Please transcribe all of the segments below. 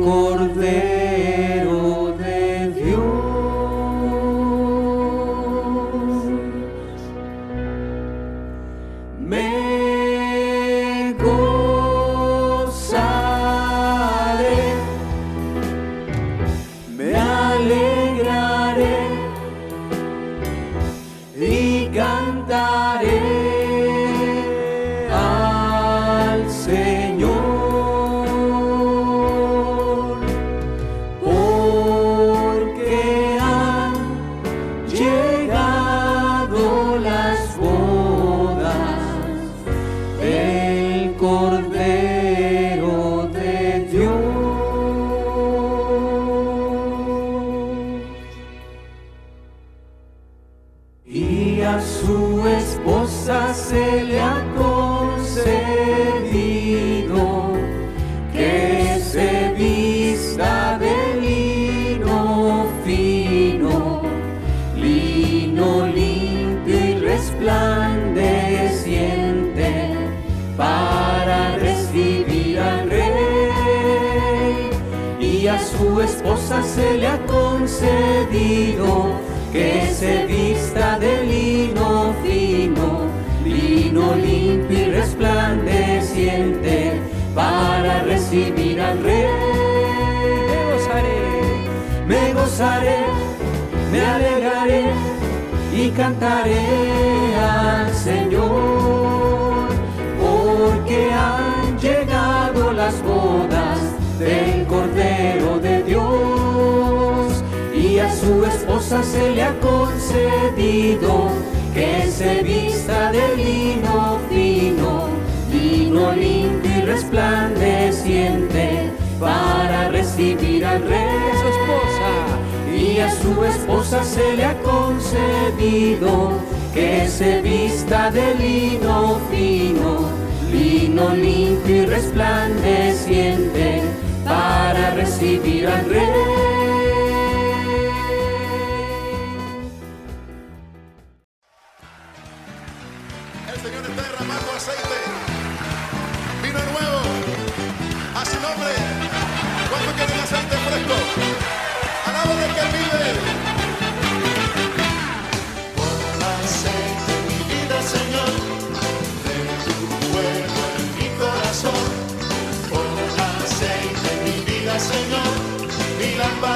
Cordero de Dios. Me gozaré, me alegraré y cantaré al Señor, porque han llegado las bodas del Cordero de Dios. Y a su esposa se le ha concedido que se vista de lino fino, lino limpio y resplandeciente, para recibir al Rey. Y a su esposa se le ha concedido que se vista de lino fino, lino limpio y resplandeciente, para recibir al Rey. Me gozaré, me alegraré y cantaré al Señor, porque han llegado las bodas del Cordero de Dios. Y a su esposa se le ha concedido que se vista de lino fino, lino limpio y resplandeciente, para recibir al Rey. Su esposa. Y a su esposa se le ha concedido que se vista de lino fino, lino limpio y resplandeciente, para recibir al Rey. El Señor está derramando aceite, vino nuevo, a su nombre. ¿Cuántos quieren aceite fresco? Alaba del que vive. Pon aceite en mi vida, Señor, de tu fuego en mi corazón. Pon aceite en mi vida, Señor, mi lámpara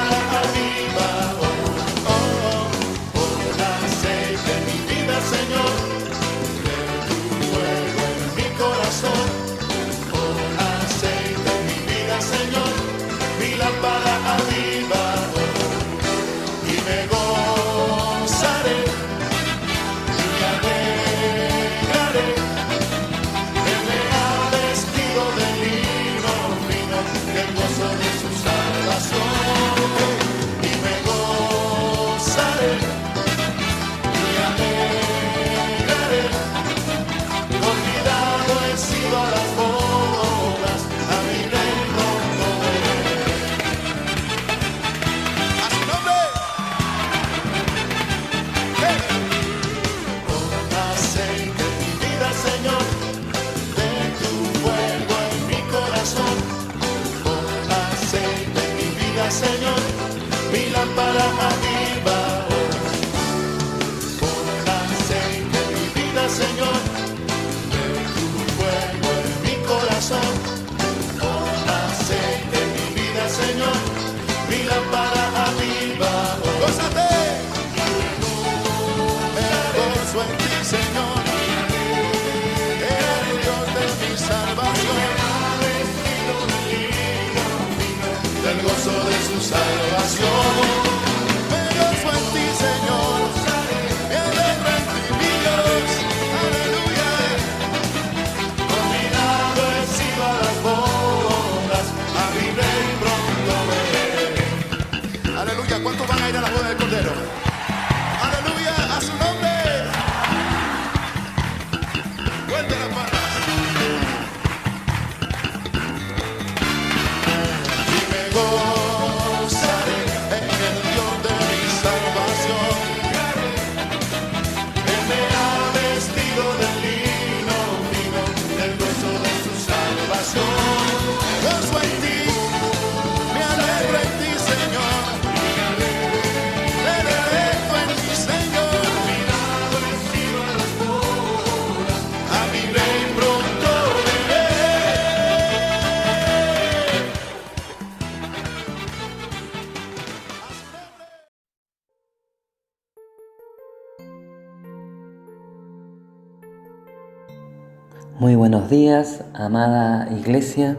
Muy buenos días, amada iglesia.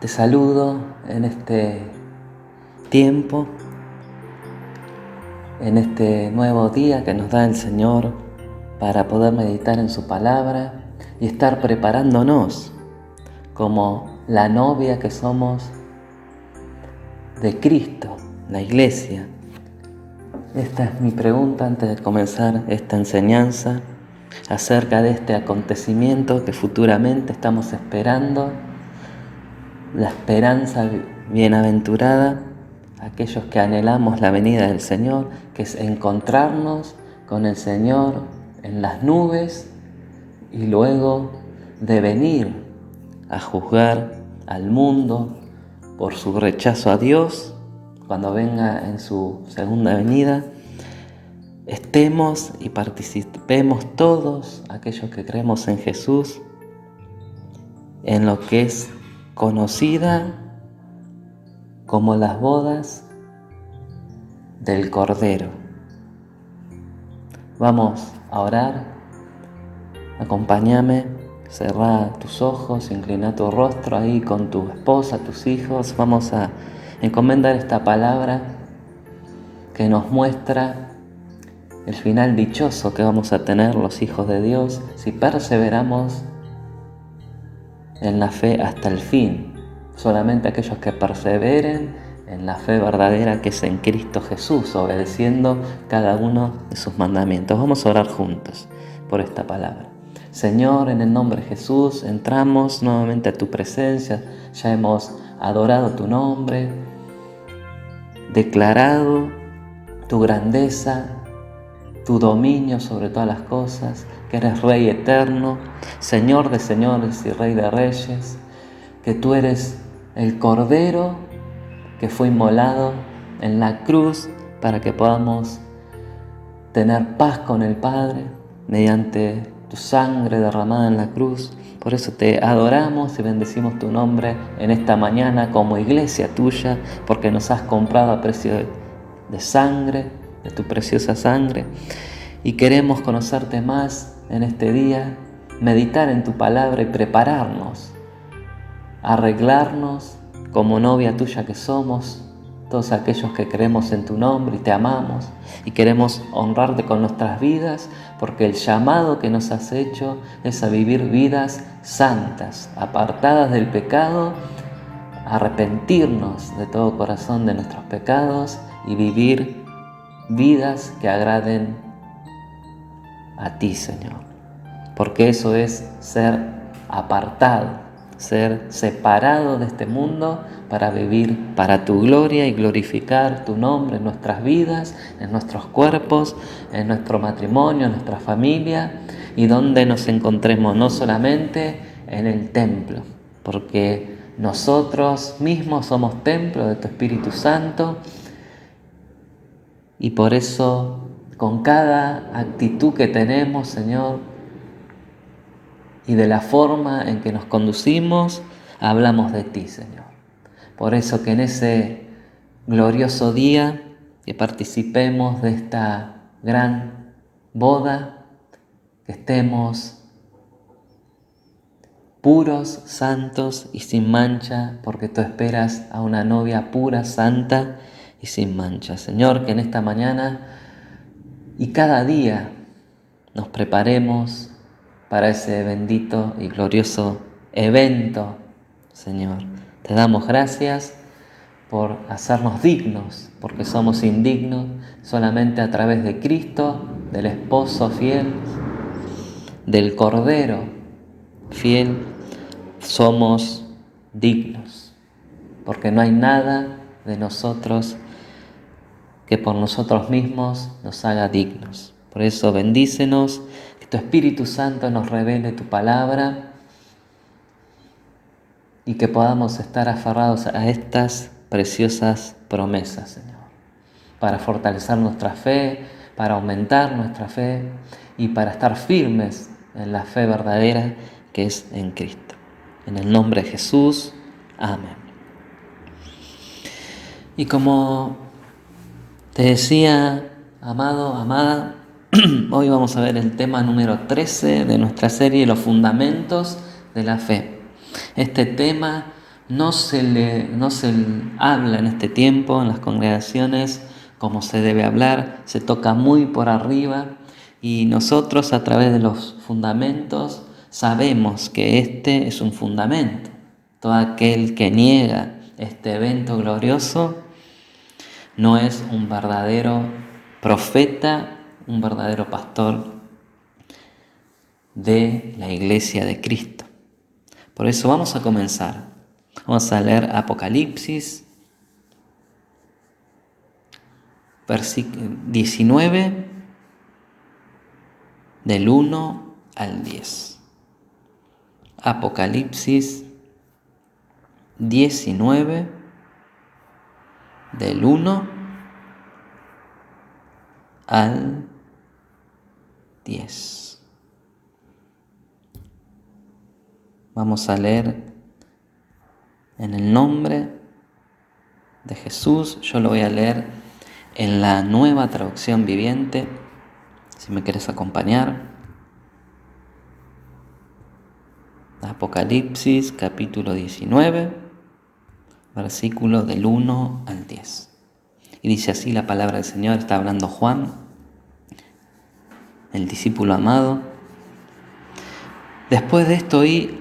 Te saludo en este tiempo, en este nuevo día que nos da el Señor para poder meditar en su palabra y estar preparándonos como la novia que somos de Cristo, la iglesia. Esta es mi pregunta antes de comenzar esta enseñanza acerca de este acontecimiento que futuramente estamos esperando, la esperanza bienaventurada, aquellos que anhelamos la venida del Señor, que es encontrarnos con el Señor en las nubes y luego de venir a juzgar al mundo por su rechazo a Dios cuando venga en su segunda venida. Estemos y participemos todos aquellos que creemos en Jesús en lo que es conocida como las bodas del Cordero. Vamos a orar. Acompáñame, cerrá tus ojos, inclina tu rostro ahí con tu esposa, tus hijos. Vamos a encomendar esta palabra que nos muestra el final dichoso que vamos a tener los hijos de Dios si perseveramos en la fe hasta el fin. Solamente aquellos que perseveren en la fe verdadera que es en Cristo Jesús, obedeciendo cada uno de sus mandamientos. Vamos a orar juntos por esta palabra. Señor, en el nombre de Jesús, entramos nuevamente a tu presencia. Ya hemos adorado tu nombre, declarado tu grandeza, tu dominio sobre todas las cosas, que eres Rey eterno, Señor de señores y Rey de reyes, que tú eres el Cordero que fue inmolado en la cruz para que podamos tener paz con el Padre mediante tu sangre derramada en la cruz. Por eso te adoramos y bendecimos tu nombre en esta mañana como iglesia tuya, porque nos has comprado a precio de sangre, de tu preciosa sangre, y queremos conocerte más en este día, meditar en tu palabra y prepararnos, arreglarnos como novia tuya que somos, todos aquellos que creemos en tu nombre y te amamos y queremos honrarte con nuestras vidas, porque el llamado que nos has hecho es a vivir vidas santas, apartadas del pecado, arrepentirnos de todo corazón de nuestros pecados y vivir vidas que agraden a ti, Señor. Porque eso es ser apartado, ser separado de este mundo para vivir para tu gloria y glorificar tu nombre en nuestras vidas, en nuestros cuerpos, en nuestro matrimonio, en nuestra familia y donde nos encontremos, no solamente en el templo, porque nosotros mismos somos templo de tu Espíritu Santo. Y por eso, con cada actitud que tenemos, Señor, y de la forma en que nos conducimos, hablamos de ti, Señor. Por eso que en ese glorioso día que participemos de esta gran boda, que estemos puros, santos y sin mancha, porque tú esperas a una novia pura, santa y sin mancha. Señor, que en esta mañana y cada día nos preparemos para ese bendito y glorioso evento, Señor. Te damos gracias por hacernos dignos, porque somos indignos. Solamente a través de Cristo, del esposo fiel, del Cordero fiel, somos dignos, porque no hay nada de nosotros que por nosotros mismos nos haga dignos. Por eso bendícenos, que tu Espíritu Santo nos revele tu palabra y que podamos estar aferrados a estas preciosas promesas, Señor, para fortalecer nuestra fe, para aumentar nuestra fe y para estar firmes en la fe verdadera que es en Cristo. En el nombre de Jesús, amén. Y como te decía, amado, amada, Hoy vamos a ver el tema número 13 de nuestra serie Los Fundamentos de la Fe. Este tema no se habla en este tiempo en las congregaciones como se debe hablar, se toca muy por arriba y nosotros a través de los fundamentos sabemos que este es un fundamento. Todo aquel que niega este evento glorioso no es un verdadero profeta, un verdadero pastor de la Iglesia de Cristo. Por eso vamos a comenzar. Vamos a leer Apocalipsis, versículo 19, del 1 al 10. Apocalipsis 19, del 1 al 10. Vamos a leer en el nombre de Jesús. Yo lo voy a leer en la Nueva Traducción Viviente, si me quieres acompañar. Apocalipsis capítulo 19, versículo del 1 al 10. Y dice así la palabra del Señor, está hablando Juan, el discípulo amado. Después de esto oí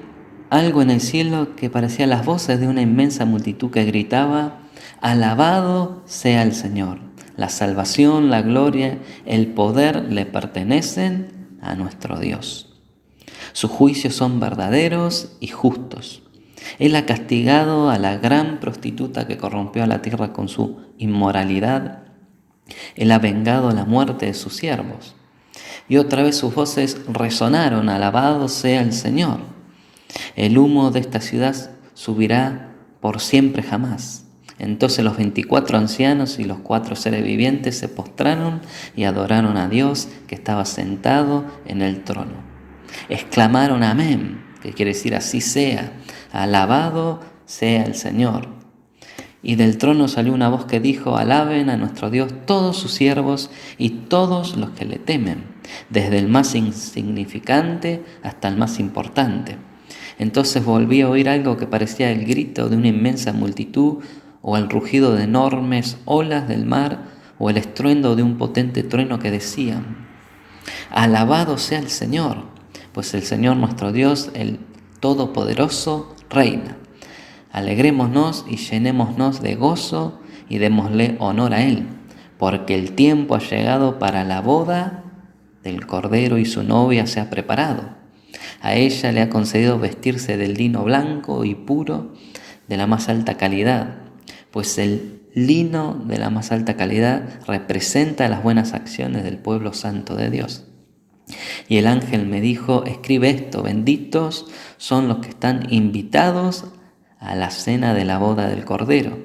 algo en el cielo que parecía las voces de una inmensa multitud que gritaba: alabado sea el Señor, la salvación, la gloria, el poder le pertenecen a nuestro Dios. Sus juicios son verdaderos y justos. Él ha castigado a la gran prostituta que corrompió a la tierra con su inmoralidad. Él ha vengado la muerte de sus siervos. Y otra vez sus voces resonaron: alabado sea el Señor. El humo de esta ciudad subirá por siempre jamás. Entonces los 24 ancianos y los 4 seres vivientes se postraron y adoraron a Dios que estaba sentado en el trono. Exclamaron amén, que quiere decir así sea, alabado sea el Señor. Y del trono salió una voz que dijo: alaben a nuestro Dios todos sus siervos y todos los que le temen, desde el más insignificante hasta el más importante. Entonces volví a oír algo que parecía el grito de una inmensa multitud, o el rugido de enormes olas del mar, o el estruendo de un potente trueno que decían: alabado sea el Señor, pues el Señor nuestro Dios, el Todopoderoso, reina. Alegrémonos y llenémonos de gozo y démosle honor a Él, porque el tiempo ha llegado para la boda del Cordero y su novia se ha preparado. A ella le ha concedido vestirse del lino blanco y puro de la más alta calidad, pues el lino de la más alta calidad representa las buenas acciones del pueblo santo de Dios. Y el ángel me dijo: escribe esto, benditos son los que están invitados a la cena de la boda del Cordero.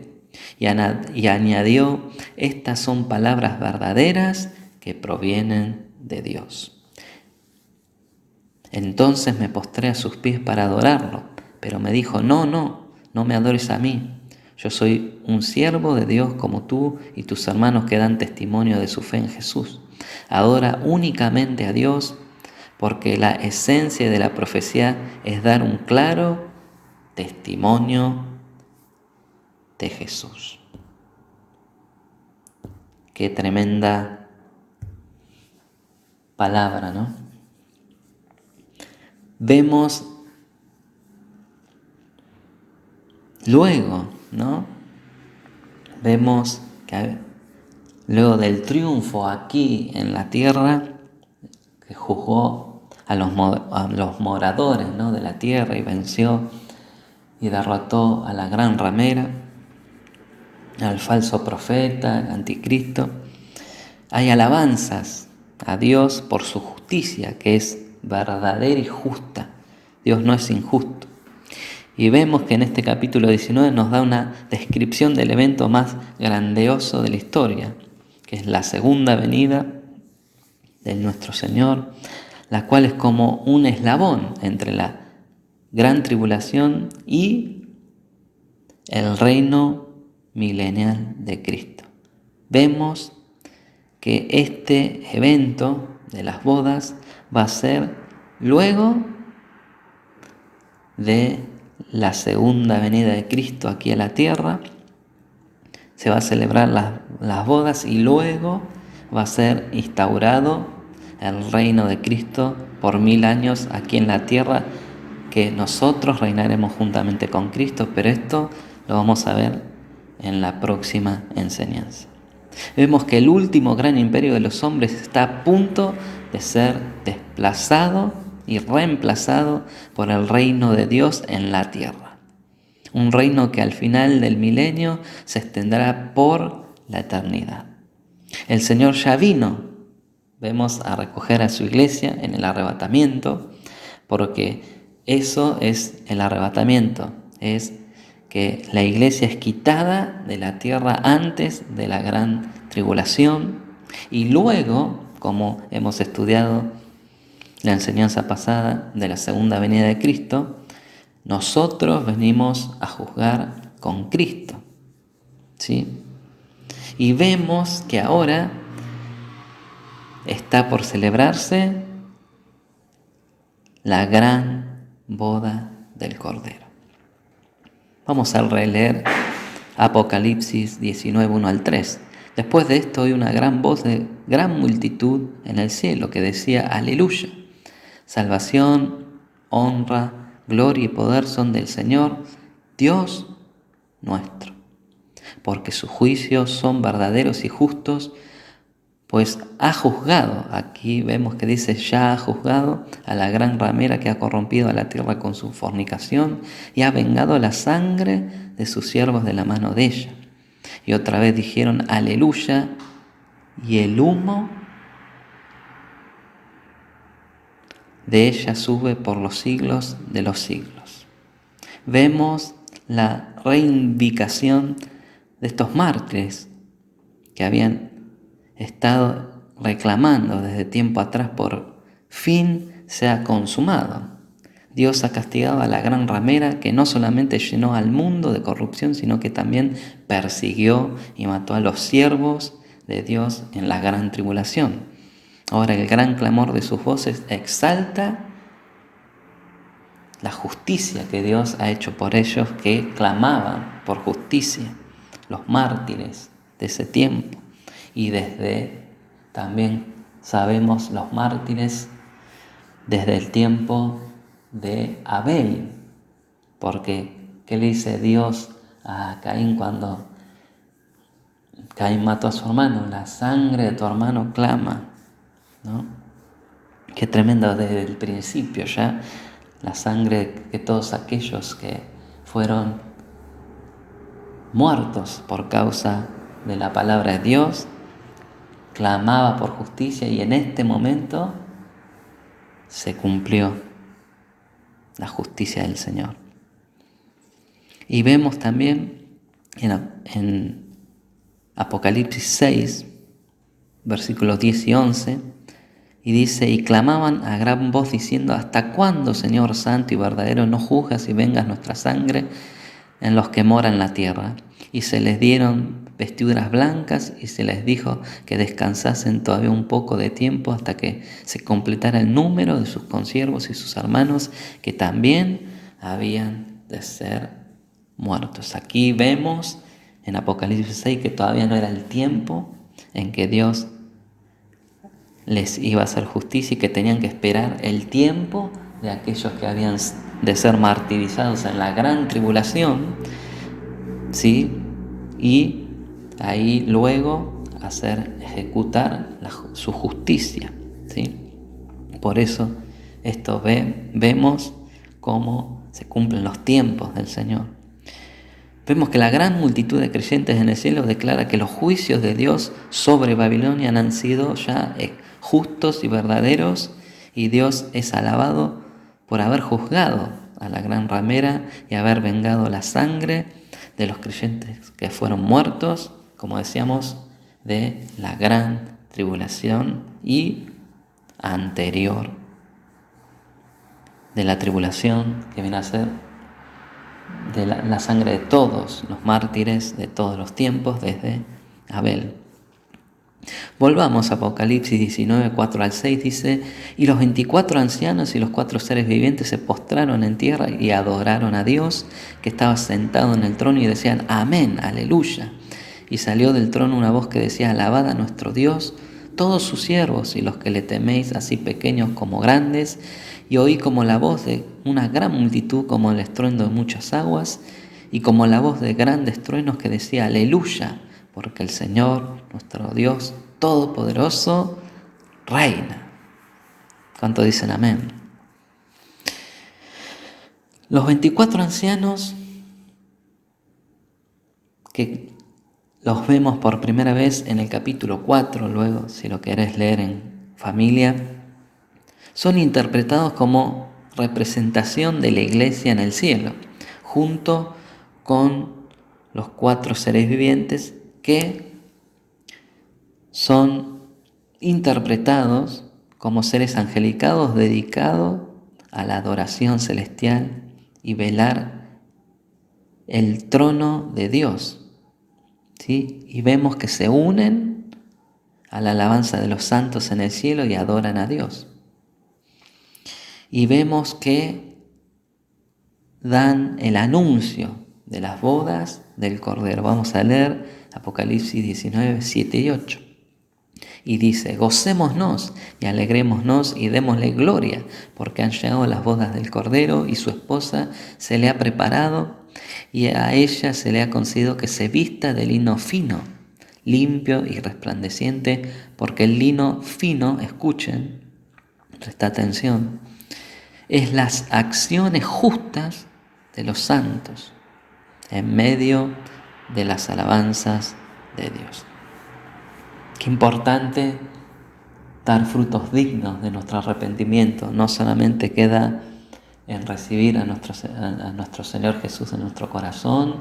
Y añadió: estas son palabras verdaderas que provienen de Dios. Entonces me postré a sus pies para adorarlo, pero me dijo: no me adores a mí. Yo soy un siervo de Dios como tú y tus hermanos que dan testimonio de su fe en Jesús. Adora únicamente a Dios, porque la esencia de la profecía es dar un claro testimonio de Jesús. Qué tremenda palabra, ¿no? Vemos luego, ¿no? Vemos que luego del triunfo aquí en la tierra, que juzgó a los moradores, ¿no?, de la tierra y venció y derrotó a la gran ramera, al falso profeta, al anticristo, hay alabanzas a Dios por su justicia, que es verdadera y justa. Dios no es injusto. Y vemos que en este capítulo 19 nos da una descripción del evento más grandioso de la historia, que es la segunda venida de nuestro Señor, la cual es como un eslabón entre la gran tribulación y el reino milenial de Cristo. Vemos que este evento, de las bodas va a ser luego de la segunda venida de Cristo aquí a la tierra. Se va a celebrar las bodas y luego va a ser instaurado el reino de Cristo por 1000 años aquí en la tierra, que nosotros reinaremos juntamente con Cristo, pero esto lo vamos a ver en la próxima enseñanza. Vemos que el último gran imperio de los hombres está a punto de ser desplazado y reemplazado por el reino de Dios en la tierra. Un reino que al final del milenio se extenderá por la eternidad. El Señor ya vino, vemos, a recoger a su iglesia en el arrebatamiento, porque eso es el arrebatamiento, es que la iglesia es quitada de la tierra antes de la gran tribulación y luego, como hemos estudiado la enseñanza pasada de la segunda venida de Cristo, nosotros venimos a juzgar con Cristo, ¿sí? Y vemos que ahora está por celebrarse la gran boda del Cordero. Vamos a releer Apocalipsis 19, 1 al 3. Después de esto oí una gran voz de gran multitud en el cielo que decía: Aleluya, salvación, honra, gloria y poder son del Señor, Dios nuestro, porque sus juicios son verdaderos y justos, pues ha juzgado, aquí vemos que dice ya ha juzgado a la gran ramera que ha corrompido a la tierra con su fornicación y ha vengado la sangre de sus siervos de la mano de ella. Y otra vez dijeron aleluya, y el humo de ella sube por los siglos de los siglos. Vemos la reivindicación de estos mártires que habían estado reclamando desde tiempo atrás, por fin se ha consumado. Dios ha castigado a la gran ramera que no solamente llenó al mundo de corrupción, sino que también persiguió y mató a los siervos de Dios en la gran tribulación. Ahora el gran clamor de sus voces exalta la justicia que Dios ha hecho por ellos que clamaban por justicia, los mártires de ese tiempo. Y desde, también sabemos, los mártires desde el tiempo de Abel, porque ¿qué le dice Dios a Caín cuando Caín mató a su hermano? La sangre de tu hermano clama, ¿no? Qué tremendo, desde el principio ya la sangre de todos aquellos que fueron muertos por causa de la palabra de Dios clamaba por justicia, y en este momento se cumplió la justicia del Señor. Y vemos también en Apocalipsis 6, versículos 10 y 11, y dice: y clamaban a gran voz diciendo: ¿hasta cuándo, Señor santo y verdadero, no juzgas y vengas nuestra sangre en los que moran en la tierra? Y se les dieron vestiduras blancas y se les dijo que descansasen todavía un poco de tiempo hasta que se completara el número de sus consiervos y sus hermanos que también habían de ser muertos. Aquí vemos en Apocalipsis 6 que todavía no era el tiempo en que Dios les iba a hacer justicia y que tenían que esperar el tiempo de aquellos que habían de ser martirizados en la gran tribulación, ¿sí? Y ahí luego hacer ejecutar su justicia, ¿sí? Por eso esto vemos cómo se cumplen los tiempos del Señor. Vemos que la gran multitud de creyentes en el cielo declara que los juicios de Dios sobre Babilonia han sido ya justos y verdaderos, y Dios es alabado por haber juzgado a la gran ramera y haber vengado la sangre de los creyentes que fueron muertos, como decíamos, de la gran tribulación y anterior de la tribulación que viene a ser de la sangre de todos los mártires de todos los tiempos desde Abel. Volvamos a Apocalipsis 19, 4 al 6, dice: y los 24 ancianos y los 4 seres vivientes se postraron en tierra y adoraron a Dios, que estaba sentado en el trono, y decían: amén, aleluya. Y salió del trono una voz que decía: alabad a nuestro Dios, todos sus siervos y los que le teméis, así pequeños como grandes. Y oí como la voz de una gran multitud, como el estruendo de muchas aguas, y como la voz de grandes truenos que decía: aleluya, porque el Señor, nuestro Dios Todopoderoso, reina. ¿Cuánto dicen amén? Los 24 ancianos, que los vemos por primera vez en el capítulo 4, luego si lo querés leer en familia, son interpretados como representación de la iglesia en el cielo, junto con los 4 seres vivientes que son interpretados como seres angelicados dedicados a la adoración celestial y velar el trono de Dios, ¿sí? Y vemos que se unen a la alabanza de los santos en el cielo y adoran a Dios. Y vemos que dan el anuncio de las bodas del Cordero. Vamos a leer Apocalipsis 19, 7 y 8. Y dice: gocémonos y alegrémonos y démosle gloria, porque han llegado las bodas del Cordero, y su esposa se le ha preparado, y a ella se le ha concedido que se vista de lino fino, limpio y resplandeciente, porque el lino fino, escuchen, presta atención, es las acciones justas de los santos en medio de las alabanzas de Dios. Qué importante dar frutos dignos de nuestro arrepentimiento. No solamente queda en recibir a nuestro Señor Jesús en nuestro corazón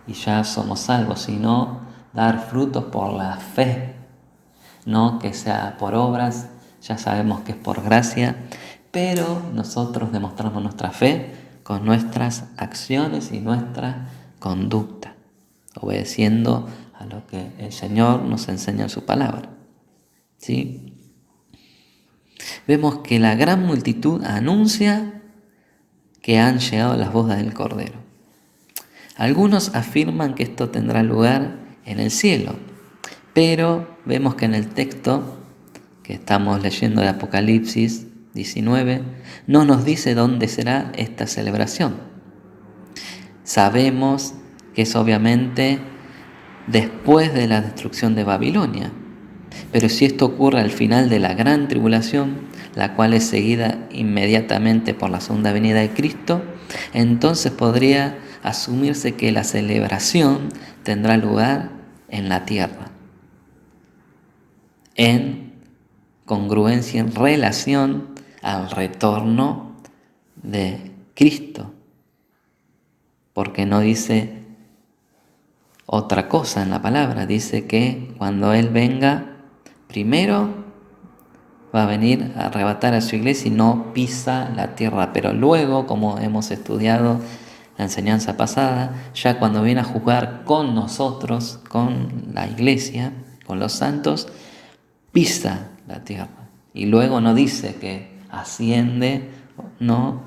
y ya somos salvos, sino dar frutos por la fe. No que sea por obras, ya sabemos que es por gracia, pero nosotros demostramos nuestra fe con nuestras acciones y nuestra conducta, obedeciendo a lo que el Señor nos enseña en su palabra. ¿Sí? Vemos que la gran multitud anuncia que han llegado las bodas del Cordero. Algunos afirman que esto tendrá lugar en el cielo, pero vemos que en el texto que estamos leyendo de Apocalipsis 19 no nos dice dónde será esta celebración. Sabemos que es obviamente después de la destrucción de Babilonia. Pero si esto ocurre al final de la gran tribulación, la cual es seguida inmediatamente por la segunda venida de Cristo, entonces podría asumirse que la celebración tendrá lugar en la tierra, en congruencia, en relación al retorno de Cristo, porque no dice otra cosa en la palabra. Dice que cuando Él venga, primero va a venir a arrebatar a su iglesia y no pisa la tierra, pero luego, como hemos estudiado la enseñanza pasada, ya cuando viene a juzgar con nosotros, con la iglesia, con los santos, pisa la tierra. Y luego no dice que asciende, no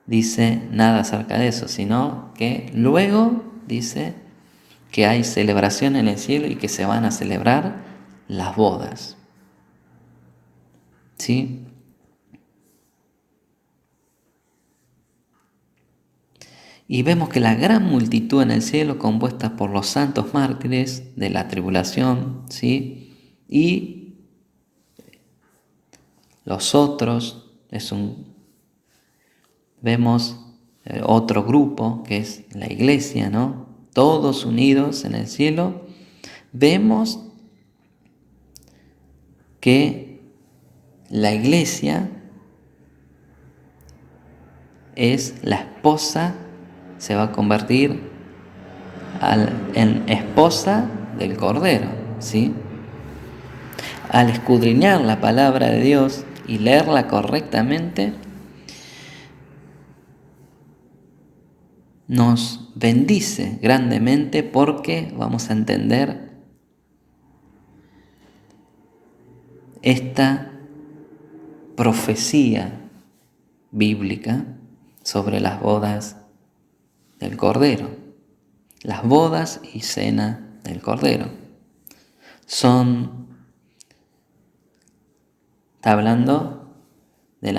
dice nada acerca de eso, sino que luego dice que hay celebración en el cielo y que se van a celebrar las bodas. ¿Sí? Y vemos que la gran multitud en el cielo, compuesta por los santos mártires de la tribulación, ¿sí? Y los otros, vemos otro grupo que es la iglesia, ¿no? Todos unidos en el cielo, vemos que la iglesia es la esposa, se va a convertir en esposa del Cordero, ¿sí? Al escudriñar la palabra de Dios y leerla correctamente, nos bendice grandemente, porque vamos a entender esta profecía bíblica sobre las bodas del Cordero. Las bodas y cena del Cordero está hablando de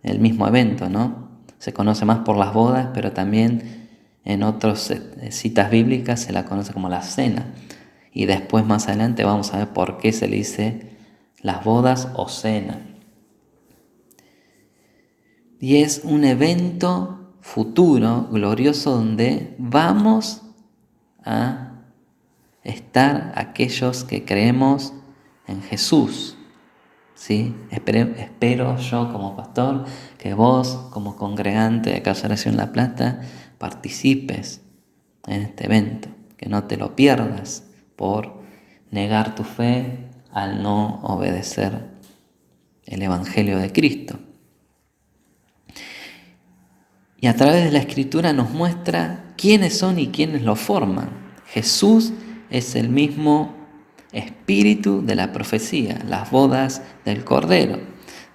el mismo evento, ¿no? Se conoce más por las bodas, pero también en otras citas bíblicas se la conoce como la cena. Y después, más adelante, vamos a ver por qué se le dice las bodas o cena. Y es un evento futuro, glorioso, donde vamos a estar aquellos que creemos en Jesús. ¿Sí? Espero yo como pastor que vos como congregante de Casa Oración La Plata participes en este evento, que no te lo pierdas por negar tu fe al no obedecer el Evangelio de Cristo. Y a través de la Escritura nos muestra quiénes son y quiénes lo forman. Jesús es el mismo espíritu de la profecía, las bodas del Cordero.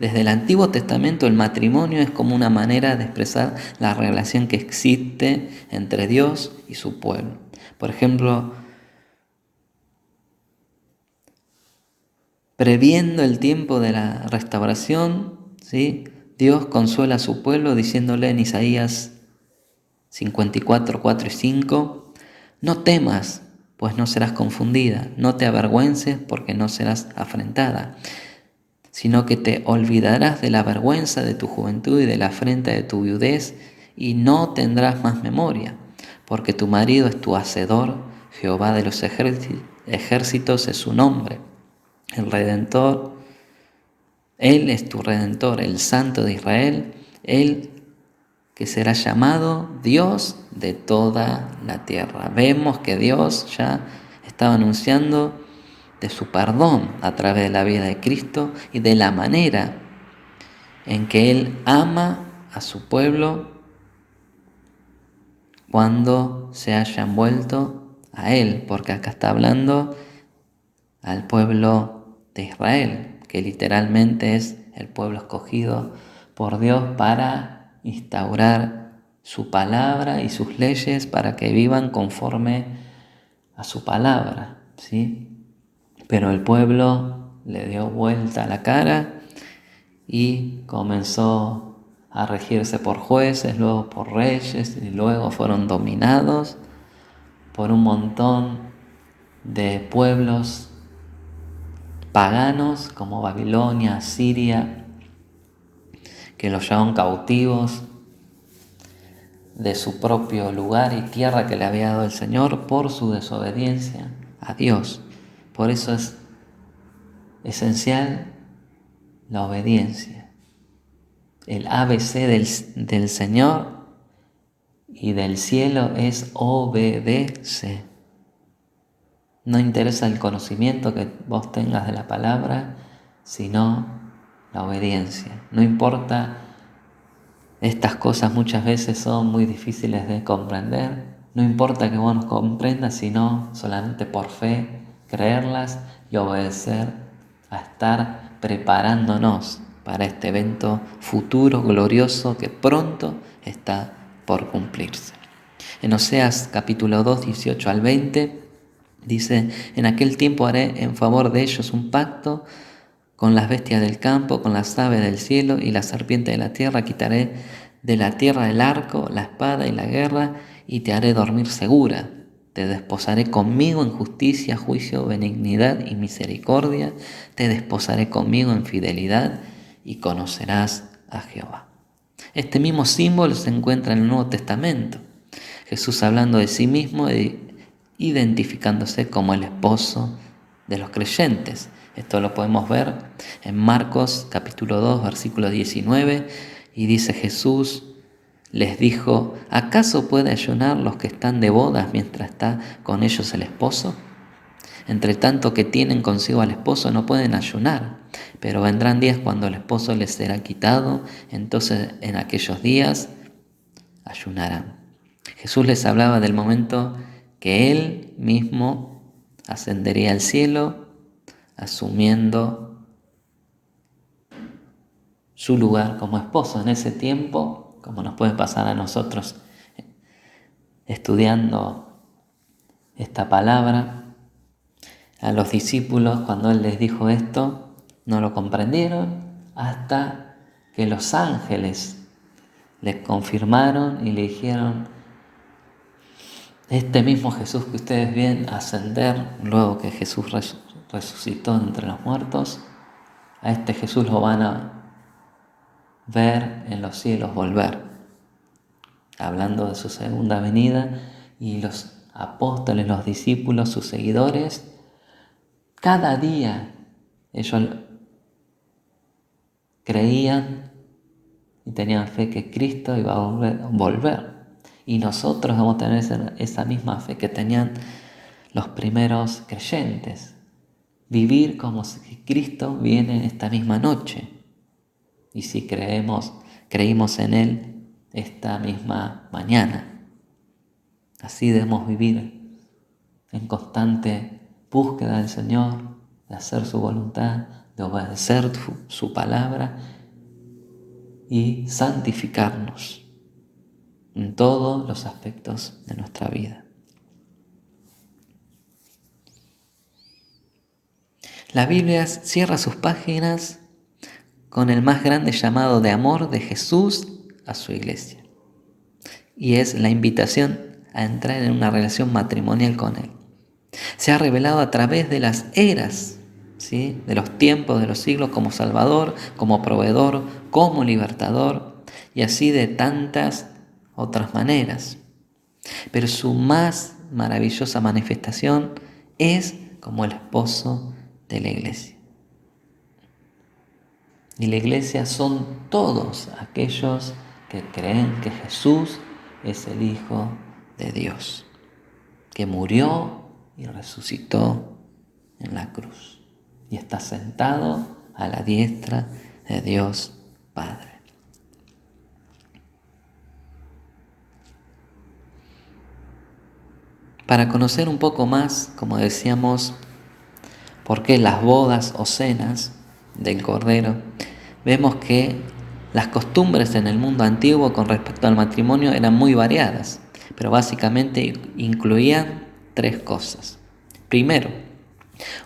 Desde el Antiguo Testamento el matrimonio es como una manera de expresar la relación que existe entre Dios y su pueblo. Por ejemplo, previendo el tiempo de la restauración, ¿sí?, Dios consuela a su pueblo diciéndole en Isaías 54, 4 y 5, no temas, pues no serás confundida, no te avergüences, porque no serás afrentada, sino que te olvidarás de la vergüenza de tu juventud y de la afrenta de tu viudez, y no tendrás más memoria, porque tu marido es tu hacedor, Jehová de los ejércitos es su nombre, el Redentor. Él es tu Redentor, el Santo de Israel, Él que será llamado Dios de toda la tierra. Vemos que Dios ya estaba anunciando de su perdón a través de la vida de Cristo y de la manera en que Él ama a su pueblo cuando se hayan vuelto a Él, porque acá está hablando al pueblo de Israel, que literalmente es el pueblo escogido por Dios para instaurar su palabra y sus leyes para que vivan conforme a su palabra, ¿sí? Pero el pueblo le dio vuelta a la cara y comenzó a regirse por jueces, luego por reyes, y luego fueron dominados por un montón de pueblos paganos como Babilonia, Siria, que los llevaron cautivos de su propio lugar y tierra que le había dado el Señor por su desobediencia a Dios. Por eso es esencial la obediencia. El ABC del Señor y del cielo es obedece. No interesa el conocimiento que vos tengas de la palabra, sino la obediencia. No importa, estas cosas muchas veces son muy difíciles de comprender. No importa que vos no comprendas, sino solamente por fe creerlas y obedecer, a estar preparándonos para este evento futuro, glorioso, que pronto está por cumplirse. En Oseas capítulo 2, 18 al 20, dice, en aquel tiempo haré en favor de ellos un pacto con las bestias del campo, con las aves del cielo y la serpiente de la tierra. Quitaré de la tierra el arco, la espada y la guerra, y te haré dormir segura. Te desposaré conmigo en justicia, juicio, benignidad y misericordia. Te desposaré conmigo en fidelidad y conocerás a Jehová. Este mismo símbolo se encuentra en el Nuevo Testamento. Jesús hablando de sí mismo, identificándose como el esposo de los creyentes. Esto lo podemos ver en Marcos capítulo 2, versículo 19, y dice Jesús les dijo, ¿acaso puede ayunar los que están de bodas mientras está con ellos el esposo? Entre tanto que tienen consigo al esposo no pueden ayunar, pero vendrán días cuando el esposo les será quitado, entonces en aquellos días ayunarán. Jesús les hablaba del momento que Él mismo ascendería al cielo, asumiendo su lugar como esposo en ese tiempo, como nos puede pasar a nosotros estudiando esta palabra. A los discípulos, cuando Él les dijo esto, no lo comprendieron hasta que los ángeles les confirmaron y le dijeron: este mismo Jesús que ustedes ven ascender luego que Jesús resucitó entre los muertos, a este Jesús lo van a ver en los cielos volver, hablando de su segunda venida. Y los apóstoles, los discípulos, sus seguidores, cada día ellos creían y tenían fe que Cristo iba a volver. Y nosotros vamos a tener esa misma fe que tenían los primeros creyentes. Vivir como si Cristo viene esta misma noche. Y si creímos en Él esta misma mañana. Así debemos vivir en constante búsqueda del Señor, de hacer su voluntad, de obedecer su palabra y santificarnos en todos los aspectos de nuestra vida. La Biblia cierra sus páginas con el más grande llamado de amor de Jesús a su iglesia. Y es la invitación a entrar en una relación matrimonial con Él. Se ha revelado a través de las eras, ¿sí?, de los tiempos, de los siglos, como Salvador, como proveedor, como libertador, y así de tantas otras maneras. Pero su más maravillosa manifestación es como el esposo de la iglesia. Y la iglesia son todos aquellos que creen que Jesús es el Hijo de Dios, que murió y resucitó en la cruz y está sentado a la diestra de Dios Padre. Para conocer un poco más, como decíamos, por qué las bodas o cenas del Cordero, vemos que las costumbres en el mundo antiguo con respecto al matrimonio eran muy variadas, pero básicamente incluían 3 cosas. Primero,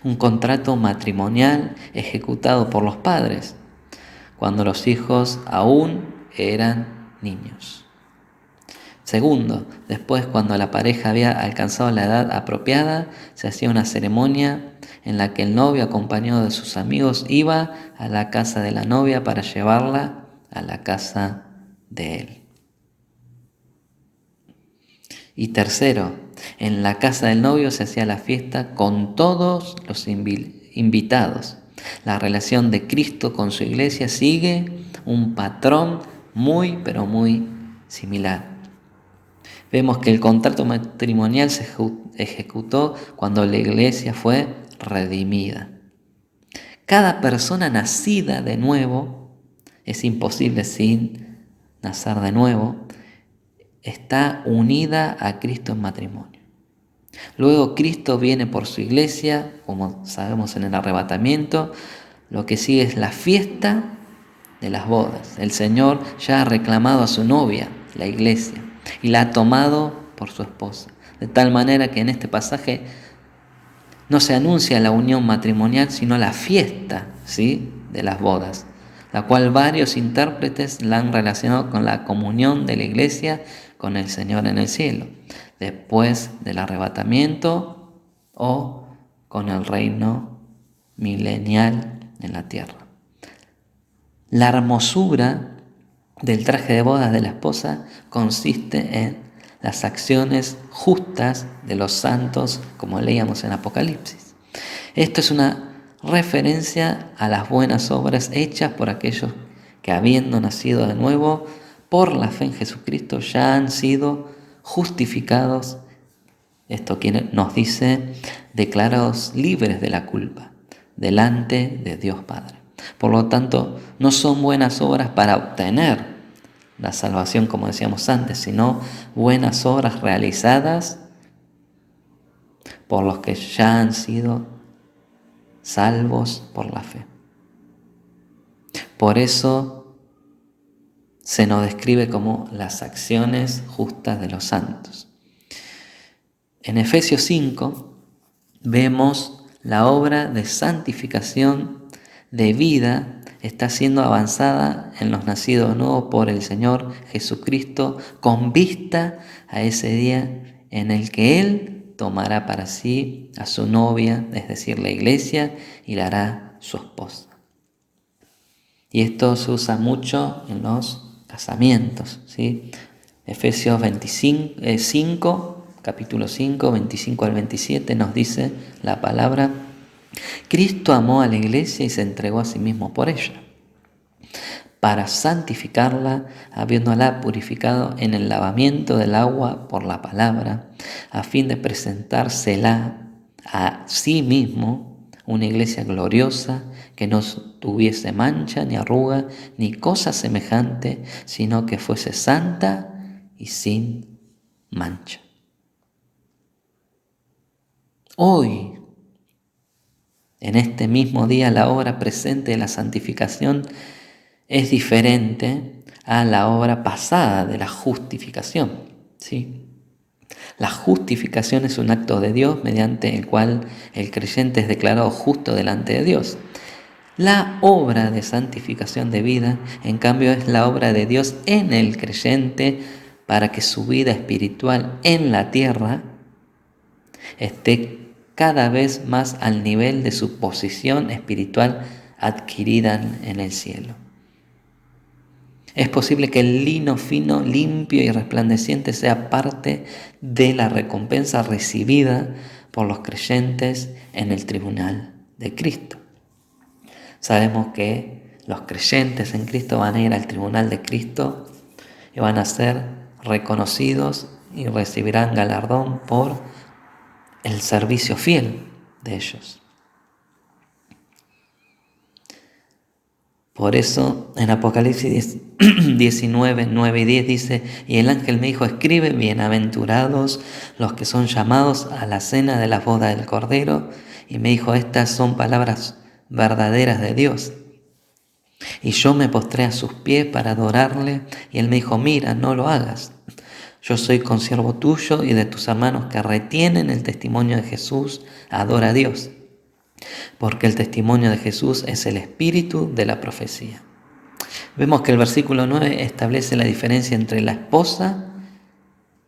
un contrato matrimonial ejecutado por los padres cuando los hijos aún eran niños. Segundo, después, cuando la pareja había alcanzado la edad apropiada, se hacía una ceremonia en la que el novio, acompañado de sus amigos, iba a la casa de la novia para llevarla a la casa de él. Y tercero, en la casa del novio se hacía la fiesta con todos los invitados. La relación de Cristo con su iglesia sigue un patrón muy, pero muy similar. Vemos que el contrato matrimonial se ejecutó cuando la iglesia fue redimida. Cada persona nacida de nuevo, es imposible sin nacer de nuevo, está unida a Cristo en matrimonio. Luego Cristo viene por su iglesia, como sabemos en el arrebatamiento. Lo que sigue es la fiesta de las bodas. El Señor ya ha reclamado a su novia, la iglesia, y la ha tomado por su esposa. De tal manera que en este pasaje no se anuncia la unión matrimonial, sino la fiesta, ¿sí?, de las bodas, la cual varios intérpretes la han relacionado con la comunión de la iglesia con el Señor en el cielo, después del arrebatamiento, o con el reino milenial en la tierra. La hermosura del traje de bodas de la esposa consiste en las acciones justas de los santos, como leíamos en Apocalipsis. Esto es una referencia a las buenas obras hechas por aquellos que, habiendo nacido de nuevo por la fe en Jesucristo, ya han sido justificados. Esto nos dice, declarados libres de la culpa delante de Dios Padre. Por lo tanto, no son buenas obras para obtener la salvación, como decíamos antes, sino buenas obras realizadas por los que ya han sido salvos por la fe. Por eso se nos describe como las acciones justas de los santos. En Efesios 5 vemos la obra de santificación de vida está siendo avanzada en los nacidos de nuevo por el Señor Jesucristo, con vista a ese día en el que Él tomará para sí a su novia, es decir, la iglesia, y la hará su esposa. Y esto se usa mucho en los casamientos, ¿sí? Efesios 5, capítulo 5, 25 al 27 nos dice la palabra: Cristo amó a la iglesia y se entregó a sí mismo por ella, para santificarla, habiéndola purificado en el lavamiento del agua por la palabra, a fin de presentársela a sí mismo una iglesia gloriosa, que no tuviese mancha, ni arruga, ni cosa semejante, sino que fuese santa y sin mancha. Hoy, en este mismo día, la obra presente de la santificación es diferente a la obra pasada de la justificación, ¿sí? La justificación es un acto de Dios mediante el cual el creyente es declarado justo delante de Dios. La obra de santificación de vida, en cambio, es la obra de Dios en el creyente para que su vida espiritual en la tierra esté cada vez más al nivel de su posición espiritual adquirida en el cielo. Es posible que el lino fino, limpio y resplandeciente sea parte de la recompensa recibida por los creyentes en el tribunal de Cristo. Sabemos que los creyentes en Cristo van a ir al tribunal de Cristo y van a ser reconocidos y recibirán galardón por el servicio fiel de ellos. Por eso en Apocalipsis 19, 9 y 10 dice: y el ángel me dijo, escribe, bienaventurados los que son llamados a la cena de la boda del Cordero. Y me dijo, estas son palabras verdaderas de Dios. Y yo me postré a sus pies para adorarle, y él me dijo, mira, no lo hagas. Yo soy consiervo tuyo y de tus hermanos que retienen el testimonio de Jesús. Adora a Dios, porque el testimonio de Jesús es el espíritu de la profecía. Vemos que el versículo 9 establece la diferencia entre la esposa,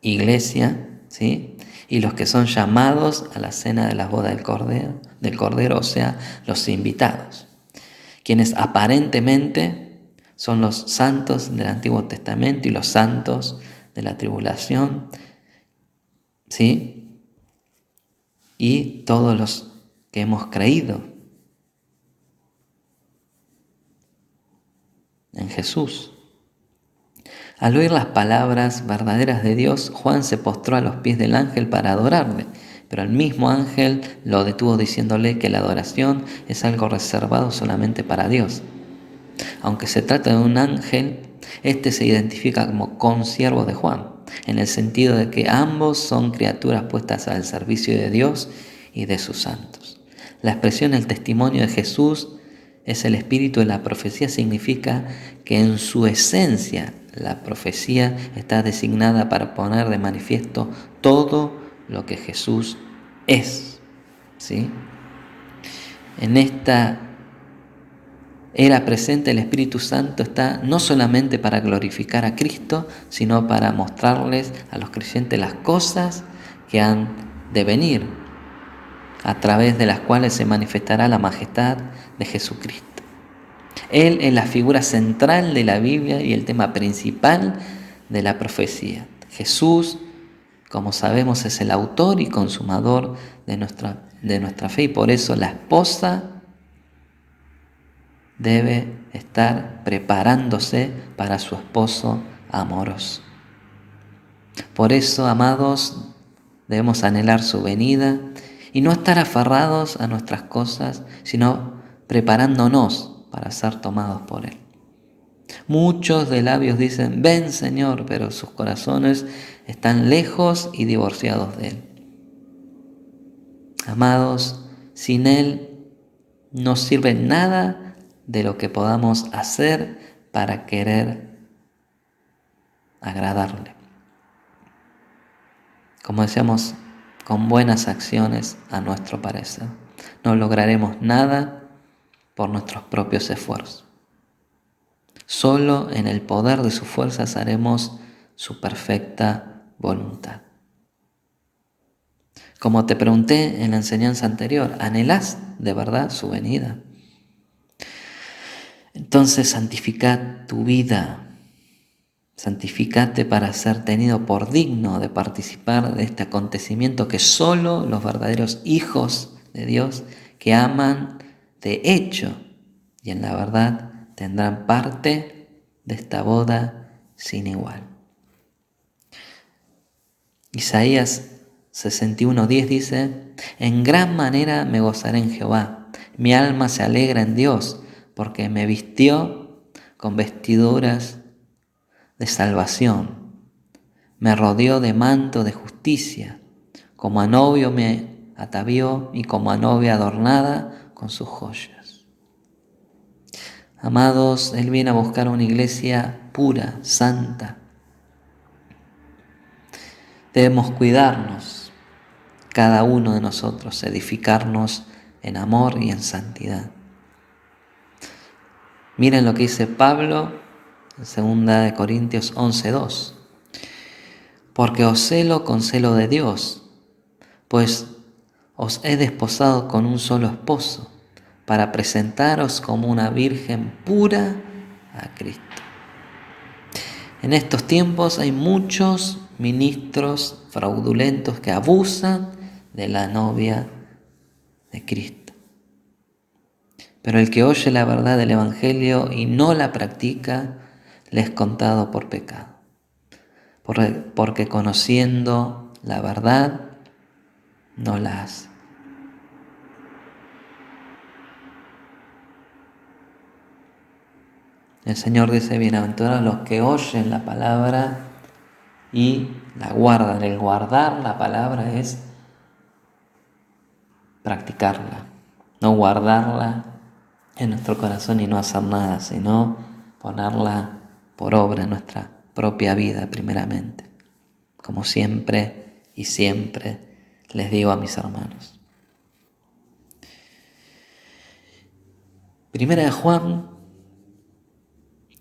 iglesia, ¿sí?, y los que son llamados a la cena de la boda del Cordero, o sea, los invitados, quienes aparentemente son los santos del Antiguo Testamento y los santos de la tribulación, ¿sí?, y todos los que hemos creído en Jesús. Al oír las palabras verdaderas de Dios, Juan se postró a los pies del ángel para adorarle, pero el mismo ángel lo detuvo diciéndole que la adoración es algo reservado solamente para Dios. Aunque se trata de un ángel, este se identifica como consiervo de Juan, en el sentido de que ambos son criaturas puestas al servicio de Dios y de sus santos. La expresión el testimonio de Jesús es el espíritu de la profecía, significa que en su esencia la profecía está designada para poner de manifiesto todo lo que Jesús es, ¿sí? En esta era presente el Espíritu Santo está no solamente para glorificar a Cristo, sino para mostrarles a los creyentes las cosas que han de venir, a través de las cuales se manifestará la majestad de Jesucristo. Él es la figura central de la Biblia y el tema principal de la profecía. Jesús, como sabemos, es el autor y consumador de nuestra fe, y por eso la esposa debe estar preparándose para su esposo amoroso. Por eso, amados, debemos anhelar su venida y no estar aferrados a nuestras cosas, sino preparándonos para ser tomados por Él. Muchos de labios dicen, ven Señor, pero sus corazones están lejos y divorciados de Él. Amados, sin Él no sirve nada de lo que podamos hacer para querer agradarle. Como decíamos, con buenas acciones a nuestro parecer. No lograremos nada por nuestros propios esfuerzos. Solo en el poder de sus fuerzas haremos su perfecta voluntad. Como te pregunté en la enseñanza anterior, ¿anhelás de verdad su venida? Entonces santificad tu vida. Santifícate para ser tenido por digno de participar de este acontecimiento que solo los verdaderos hijos de Dios que aman de hecho y en la verdad tendrán parte de esta boda sin igual. Isaías 61:10 dice: en gran manera me gozaré en Jehová, mi alma se alegra en Dios, porque me vistió con vestiduras de salvación, me rodeó de manto de justicia, como a novio me atavió y como a novia adornada con sus joyas. Amados, Él viene a buscar una iglesia pura, santa. Debemos cuidarnos, cada uno de nosotros, edificarnos en amor y en santidad. Miren lo que dice Pablo en 2 Corintios 11:2. Porque os celo con celo de Dios, pues os he desposado con un solo esposo, para presentaros como una virgen pura a Cristo. En estos tiempos hay muchos ministros fraudulentos que abusan de la novia de Cristo. Pero el que oye la verdad del Evangelio y no la practica, le es contado por pecado. Porque conociendo la verdad, no la hace. El Señor dice: bienaventurados los que oyen la palabra y la guardan. El guardar la palabra es practicarla, no guardarla en nuestro corazón y no hacer nada, sino ponerla por obra en nuestra propia vida primeramente, como siempre y siempre les digo a mis hermanos. Primera de Juan,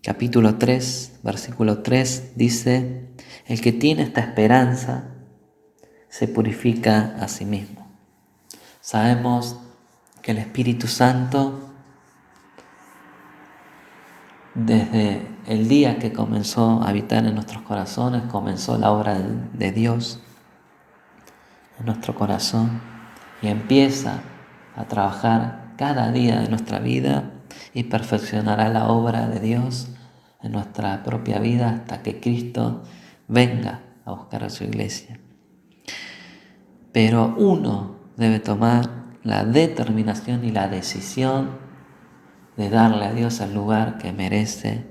capítulo 3, versículo 3, dice: el que tiene esta esperanza se purifica a sí mismo. Sabemos que el Espíritu Santo, desde el día que comenzó a habitar en nuestros corazones, comenzó la obra de Dios en nuestro corazón y empieza a trabajar cada día de nuestra vida y perfeccionará la obra de Dios en nuestra propia vida hasta que Cristo venga a buscar a su iglesia. Pero uno debe tomar la determinación y la decisión de darle a Dios el lugar que merece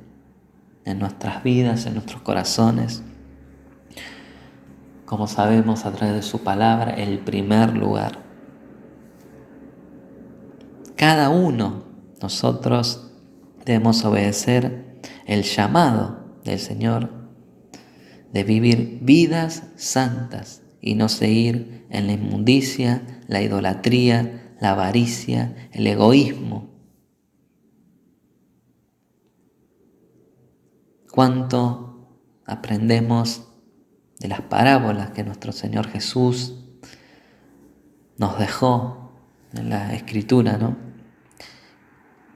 en nuestras vidas, en nuestros corazones. Como sabemos a través de su palabra, el primer lugar. Cada uno, nosotros debemos obedecer el llamado del Señor de vivir vidas santas y no seguir en la inmundicia, la idolatría, la avaricia, el egoísmo. Cuánto aprendemos de las parábolas que nuestro Señor Jesús nos dejó en la Escritura, ¿no?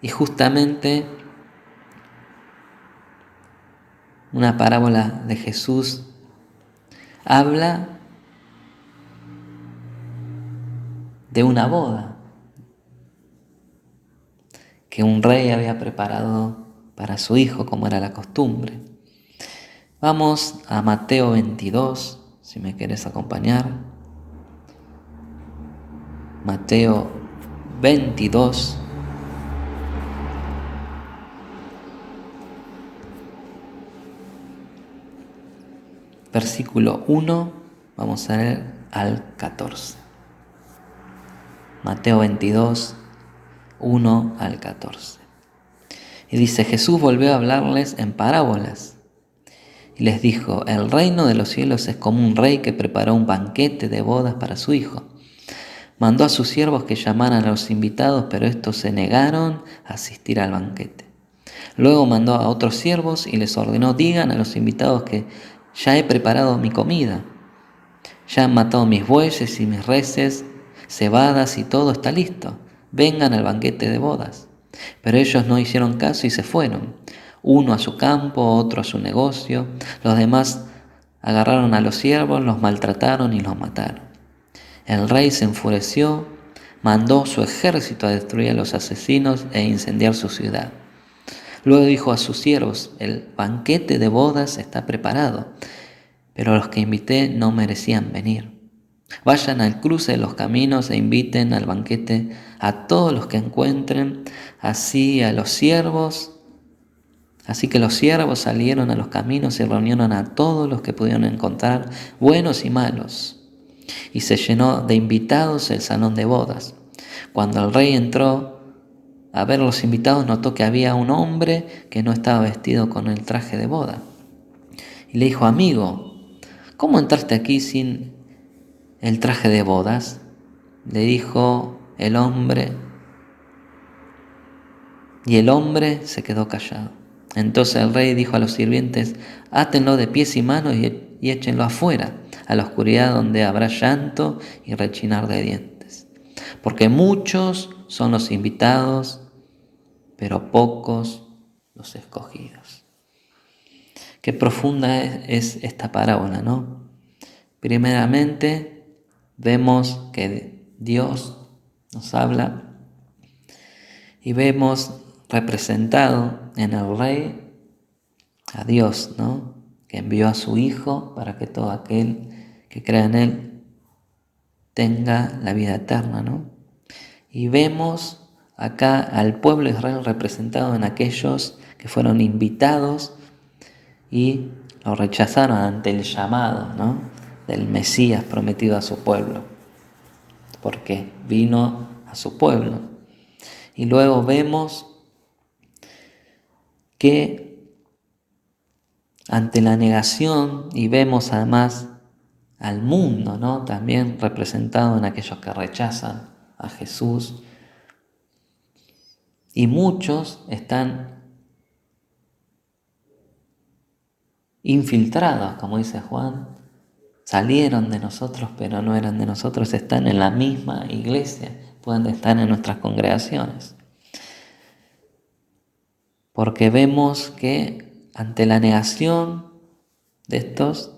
Y justamente una parábola de Jesús habla de una boda que un rey había preparado para su hijo, como era la costumbre. Vamos a Mateo 22, si me quieres acompañar. Mateo 22. Versículo 1, vamos a leer al 14. Mateo 22, 1 al 14. Y dice, Jesús volvió a hablarles en parábolas y les dijo, el reino de los cielos es como un rey que preparó un banquete de bodas para su hijo. Mandó a sus siervos que llamaran a los invitados, pero estos se negaron a asistir al banquete. Luego mandó a otros siervos y les ordenó, digan a los invitados que ya he preparado mi comida. Ya han matado mis bueyes y mis reses, cebadas y todo está listo. Vengan al banquete de bodas. Pero ellos no hicieron caso y se fueron. Uno a su campo, otro a su negocio. Los demás agarraron a los siervos, los maltrataron y los mataron. El rey se enfureció, mandó su ejército a destruir a los asesinos e incendiar su ciudad. Luego dijo a sus siervos, el banquete de bodas está preparado, pero los que invité no merecían venir. Vayan al cruce de los caminos e inviten al banquete a todos los que encuentren, así que los siervos salieron a los caminos y reunieron a todos los que pudieron encontrar, buenos y malos. Y se llenó de invitados el salón de bodas. Cuando el rey entró a ver los invitados, notó que había un hombre que no estaba vestido con el traje de boda. Y le dijo, amigo, ¿cómo entraste aquí sin el traje de bodas? Le dijo el hombre, y el hombre se quedó callado. Entonces el rey dijo a los sirvientes, átenlo de pies y manos y échenlo afuera, a la oscuridad donde habrá llanto y rechinar de dientes. Porque muchos son los invitados, pero pocos los escogidos. Qué profunda es esta parábola, ¿no? Primeramente, vemos que Dios nos habla y vemos representado en el rey a Dios, ¿no? Que envió a su Hijo para que todo aquel que crea en Él tenga la vida eterna, ¿no? Y vemos acá al pueblo de Israel representado en aquellos que fueron invitados y lo rechazaron ante el llamado, ¿no? Del Mesías prometido a su pueblo, porque vino a su pueblo. Y luego vemos que ante la negación, y vemos además al mundo, ¿no? También representado en aquellos que rechazan a Jesús, y muchos están infiltrados, como dice Juan, salieron de nosotros pero no eran de nosotros, están en la misma iglesia, pueden estar en nuestras congregaciones. Porque vemos que ante la negación de estos,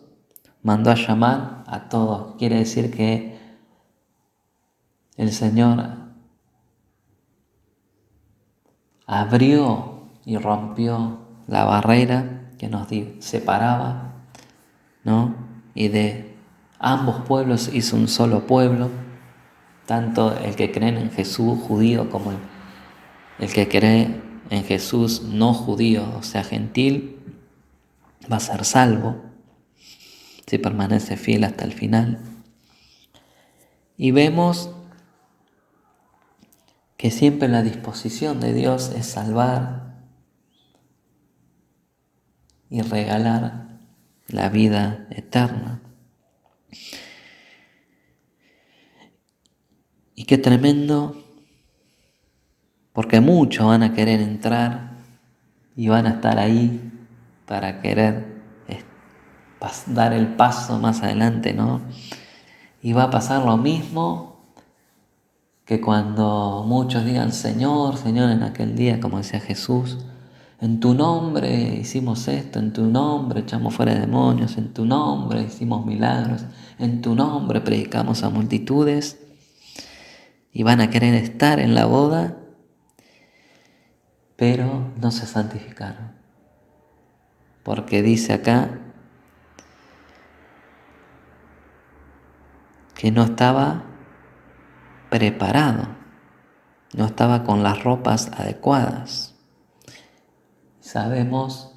mandó a llamar a todos. Quiere decir que el Señor abrió y rompió la barrera que nos separaba, ¿no? Y de ambos pueblos hizo un solo pueblo, tanto el que cree en Jesús judío como el que cree en Jesús no judío, o sea gentil, va a ser salvo si permanece fiel hasta el final. Y vemos que siempre la disposición de Dios es salvar y regalar la vida eterna. Y qué tremendo, porque muchos van a querer entrar y van a estar ahí para querer dar el paso más adelante, ¿no? Y va a pasar lo mismo que cuando muchos digan Señor, Señor en aquel día, como decía Jesús, en tu nombre hicimos esto, en tu nombre echamos fuera demonios, en tu nombre hicimos milagros, en tu nombre predicamos a multitudes, y van a querer estar en la boda, pero no se santificaron. Porque dice acá que no estaba preparado, no estaba con las ropas adecuadas. Sabemos,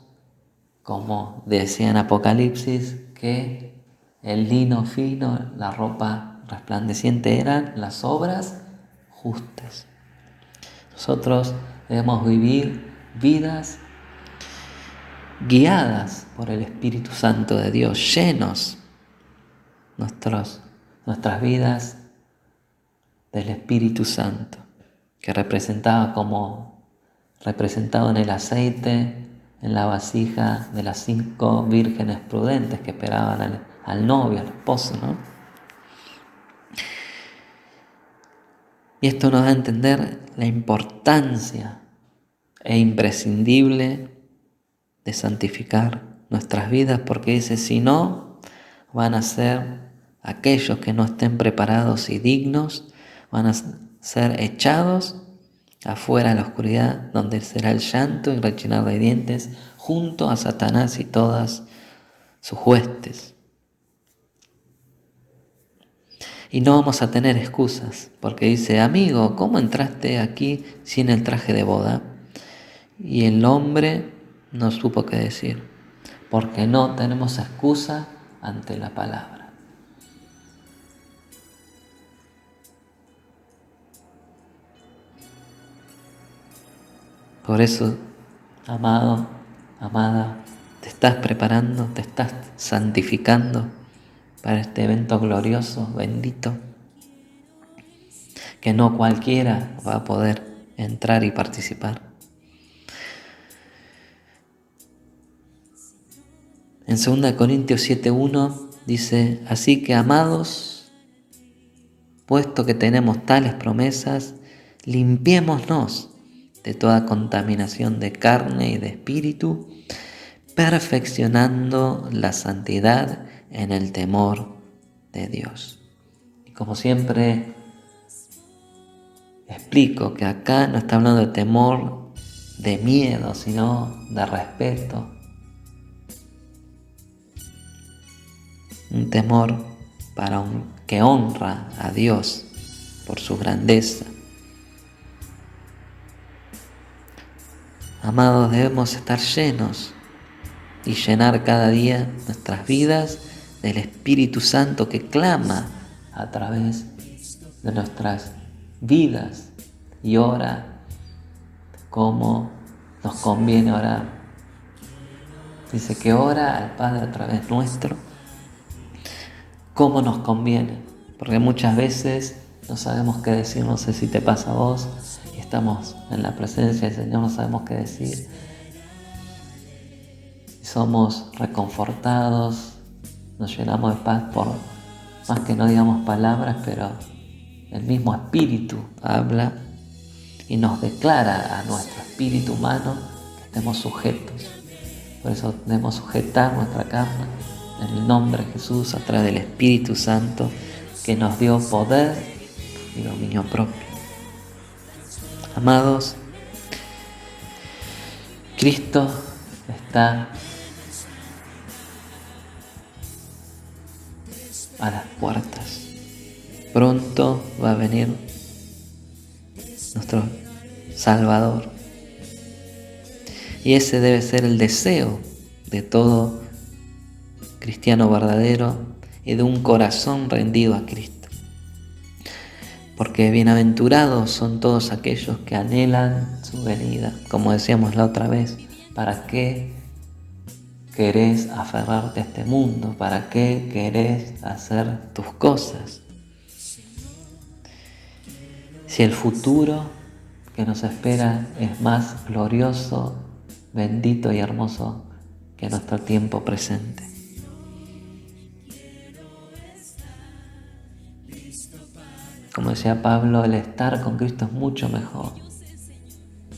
como decía en Apocalipsis, que el lino fino, la ropa resplandeciente eran las obras justas. Nosotros debemos vivir vidas guiadas por el Espíritu Santo de Dios, llenos nuestras vidas del Espíritu Santo, que representado en el aceite, en la vasija de las 5 vírgenes prudentes que esperaban al novio, al esposo, ¿no? Y esto nos da a entender la importancia e imprescindible de santificar nuestras vidas, porque dice, si no, van a ser aquellos que no estén preparados y dignos, van a ser echados afuera en la oscuridad, donde será el llanto y rechinar de dientes, junto a Satanás y todas sus huestes. Y no vamos a tener excusas, porque dice, amigo, ¿cómo entraste aquí sin el traje de boda? Y el hombre no supo qué decir, porque no tenemos excusa ante la palabra. Por eso, amado, amada, te estás preparando, te estás santificando para este evento glorioso, bendito, que no cualquiera va a poder entrar y participar. En 2 Corintios 7:1 dice, así que amados, puesto que tenemos tales promesas, limpiémonos de toda contaminación de carne y de espíritu, perfeccionando la santidad en el temor de Dios. Y como siempre explico que acá no está hablando de temor, de miedo, sino de respeto. Un temor que honra a Dios por su grandeza. Amados, debemos estar llenos y llenar cada día nuestras vidas del Espíritu Santo que clama a través de nuestras vidas y ora como nos conviene orar. Dice que ora al Padre a través nuestro como nos conviene, porque muchas veces no sabemos qué decir. No sé si te pasa a vos, y estamos en la presencia del Señor, no sabemos qué decir. Somos reconfortados, nos llenamos de paz por más que no digamos palabras, pero el mismo Espíritu habla y nos declara a nuestro espíritu humano que estemos sujetos. Por eso debemos sujetar nuestra carne en el nombre de Jesús a través del Espíritu Santo que nos dio poder y dominio propio. Amados, Cristo está a las puertas. Pronto va a venir nuestro Salvador. Y ese debe ser el deseo de todo cristiano verdadero y de un corazón rendido a Cristo. Porque bienaventurados son todos aquellos que anhelan su venida. Como decíamos la otra vez, ¿para qué querés aferrarte a este mundo? ¿Para qué querés hacer tus cosas? Si el futuro que nos espera es más glorioso, bendito y hermoso que nuestro tiempo presente. Como decía Pablo, el estar con Cristo es mucho mejor.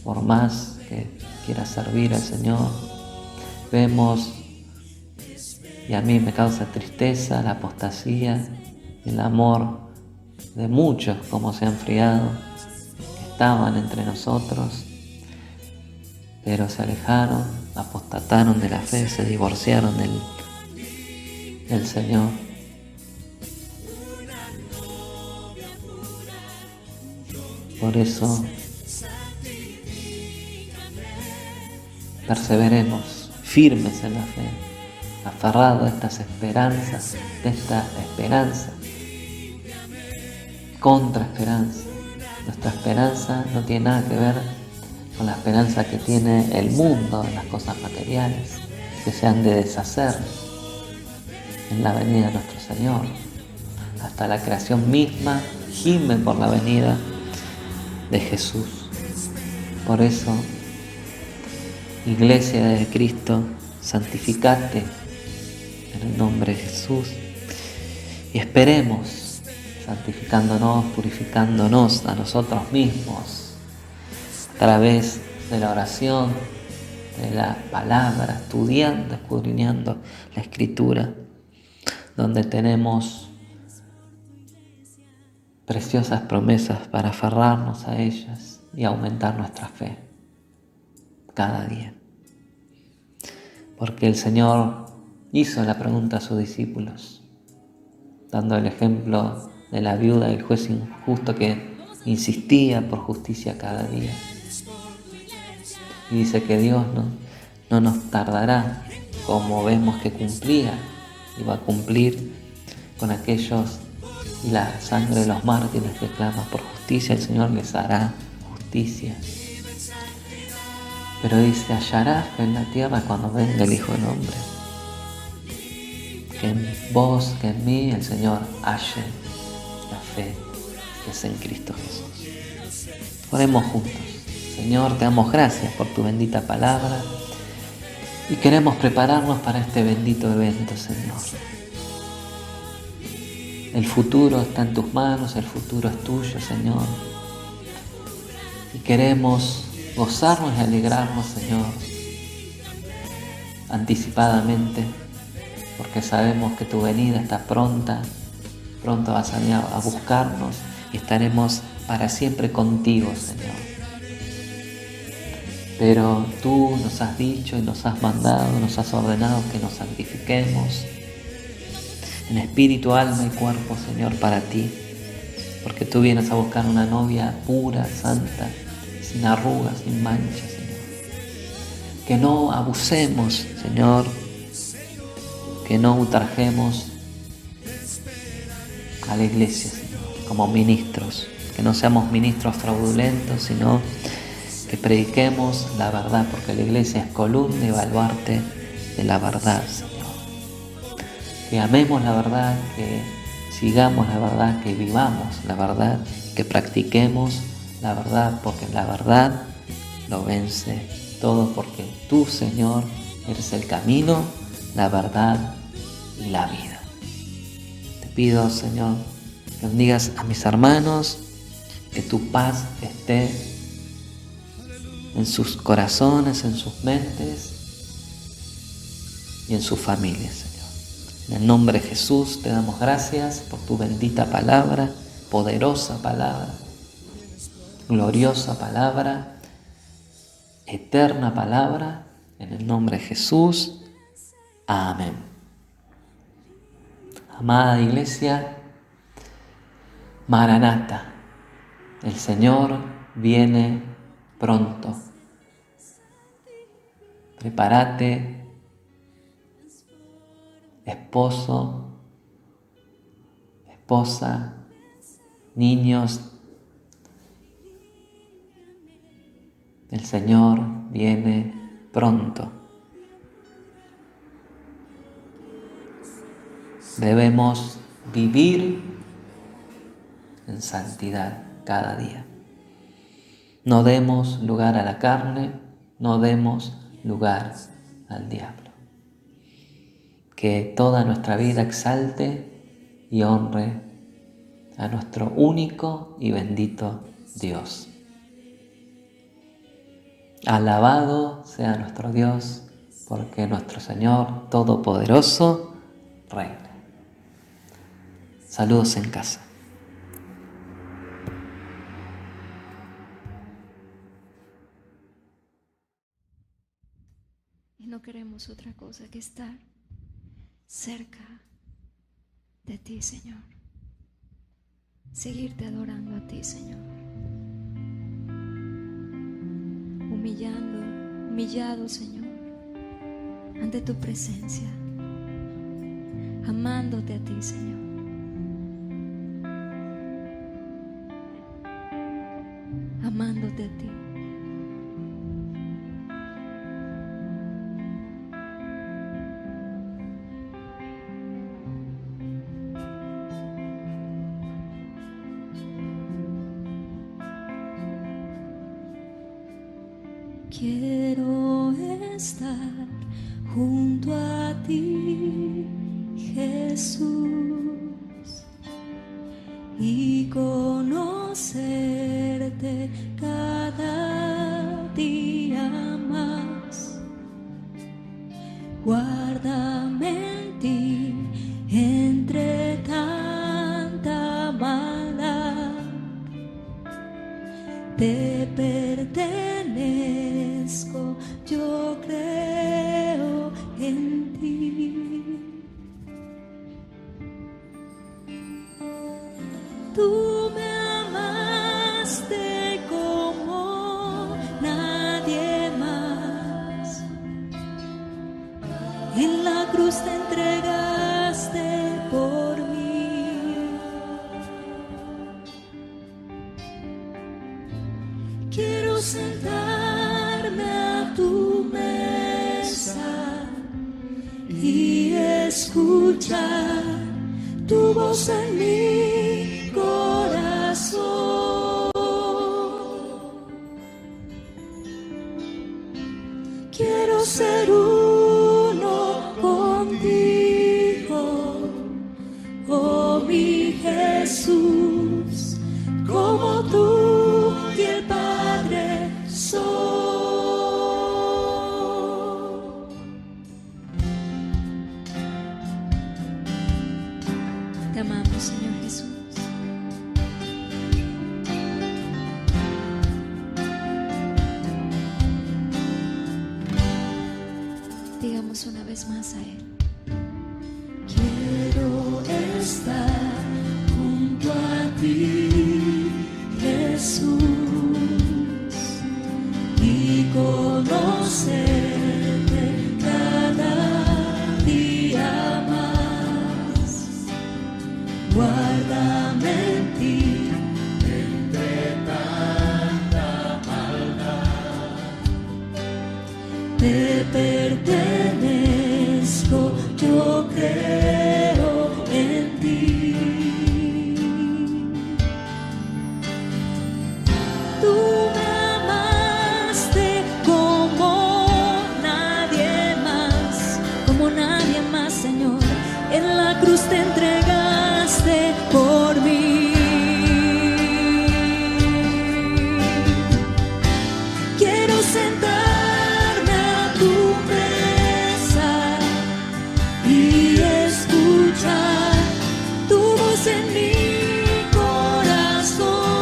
Por más que quieras servir al Señor, vemos, y a mí me causa tristeza, la apostasía, el amor de muchos como se ha enfriado, que estaban entre nosotros, pero se alejaron, apostataron de la fe, se divorciaron del Señor. Por eso, perseveremos firmes en la fe, aferrados a estas esperanzas, de esta esperanza, contra esperanza, Nuestra esperanza no tiene nada que ver con la esperanza que tiene el mundo en las cosas materiales, que se han de deshacer en la venida de nuestro Señor. Hasta la creación misma gime por la venida de Jesús. Por eso, Iglesia de Cristo, santificate en el nombre de Jesús y esperemos, santificándonos, purificándonos a nosotros mismos a través de la oración, de la palabra, estudiando, escudriñando la Escritura, donde tenemos preciosas promesas para aferrarnos a ellas y aumentar nuestra fe cada día. Porque el Señor hizo la pregunta a sus discípulos, dando el ejemplo de la viuda y el juez injusto que insistía por justicia cada día. Y dice que Dios no nos tardará, como vemos que cumplía, y va a cumplir con aquellos, y la sangre de los mártires que claman por justicia, el Señor les hará justicia. Pero dice, hallará fe en la tierra cuando venga el Hijo del Hombre. Que en vos, que en mí, el Señor halle la fe que es en Cristo Jesús. Oremos juntos. Señor, te damos gracias por tu bendita palabra y queremos prepararnos para este bendito evento, Señor. El futuro está en tus manos, el futuro es tuyo, Señor. Y queremos gozarnos y alegrarnos, Señor, anticipadamente, porque sabemos que tu venida está pronta, pronto vas a venir a buscarnos y estaremos para siempre contigo, Señor. Pero tú nos has dicho y nos has mandado, nos has ordenado que nos santifiquemos en espíritu, alma y cuerpo, Señor, para ti, porque tú vienes a buscar una novia pura, santa, sin arrugas, sin manchas, Señor. Que no abusemos, Señor, que no ultrajemos a la iglesia, Señor, como ministros, que no seamos ministros fraudulentos, sino que prediquemos la verdad, porque la iglesia es columna y baluarte de la verdad, Señor. Que amemos la verdad, que sigamos la verdad, que vivamos la verdad, que practiquemos la verdad, porque la verdad lo vence todo, porque tú, Señor, eres el camino, la verdad y la vida. Te pido, Señor, que bendigas a mis hermanos, que tu paz esté en sus corazones, en sus mentes y en sus familias, Señor. En el nombre de Jesús te damos gracias por tu bendita palabra, poderosa palabra, gloriosa palabra, eterna palabra. En el nombre de Jesús. Amén. Amada Iglesia, Maranata, el Señor viene pronto. Prepárate, esposo, esposa, niños. El Señor viene pronto. Debemos vivir en santidad cada día. No demos lugar a la carne, no demos lugar al diablo. Que toda nuestra vida exalte y honre a nuestro único y bendito Dios. Alabado sea nuestro Dios, porque nuestro Señor Todopoderoso reina. Saludos en casa. Y no queremos otra cosa que estar cerca de ti, Señor. Seguirte adorando a ti, Señor. Humillado, Señor, ante tu presencia. Amándote a ti, Señor. amándote a ti. Quiero estar junto a ti, Jesús, y conocerte cada día más. Guárdame en ti entre tanta maldad. Te pertenezco, yo creo en ti. Tú me amaste como nadie más. En la cruz te entregaste por mí. Quiero sentarme a tu mesa y escuchar tu voz en mi corazón. Quiero ser uno contigo, oh mi Jesús, como tú y el Padre son. Te amamos, Señor Jesús. Digamos una vez más a Él. Quiero estar junto a ti, Jesús, y conocerte cada día más. Guárdame en ti entre tanta maldad. Te pertenezco, yo creo en ti. Tú me amaste como nadie más, Señor. En la cruz te entregaste por mí. Quiero sentarme a tu mesa y escuchar tu voz en mi corazón.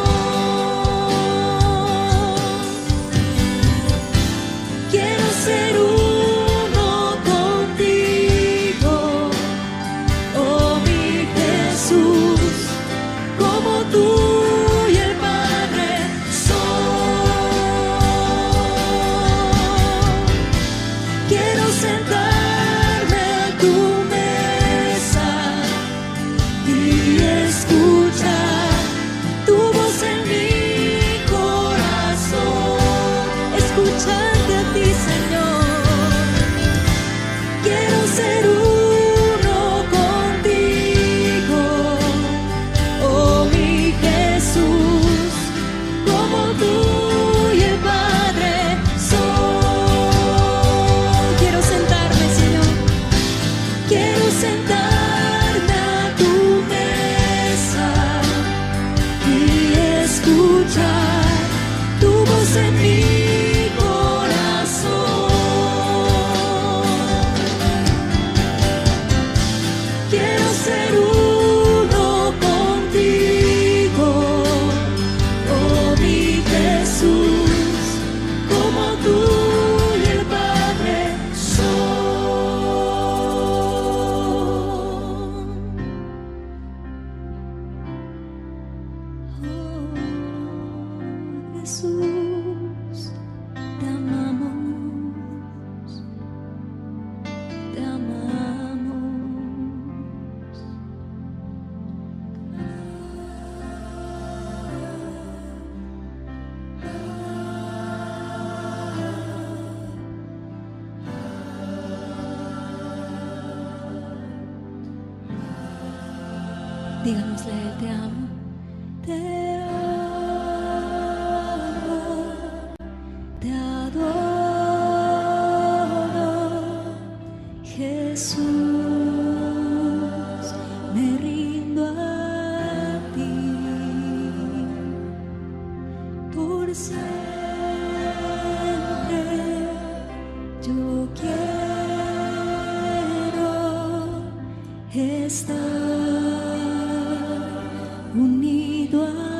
Quiero ser uno contigo, oh mi Jesús, como tú y el Padre son. Quiero sentarme a tu mesa y escuchar tu voz en mi corazón. Escucharte a ti, Señor. Quiero ser uno contigo, oh mi Jesús, como tú y el Padre son. Quiero sentarme, Señor. Quiero sentarme a tu mesa y escuchar tu voz en mi corazón. Quiero ser uno contigo, oh mi Jesús, como tú y el Padre son. Oh, Jesús, te amamos, te amamos. Díganosle a Él, te amo. Te amo, te adoro, Jesús, me rindo a ti, por siempre yo quiero estar unido a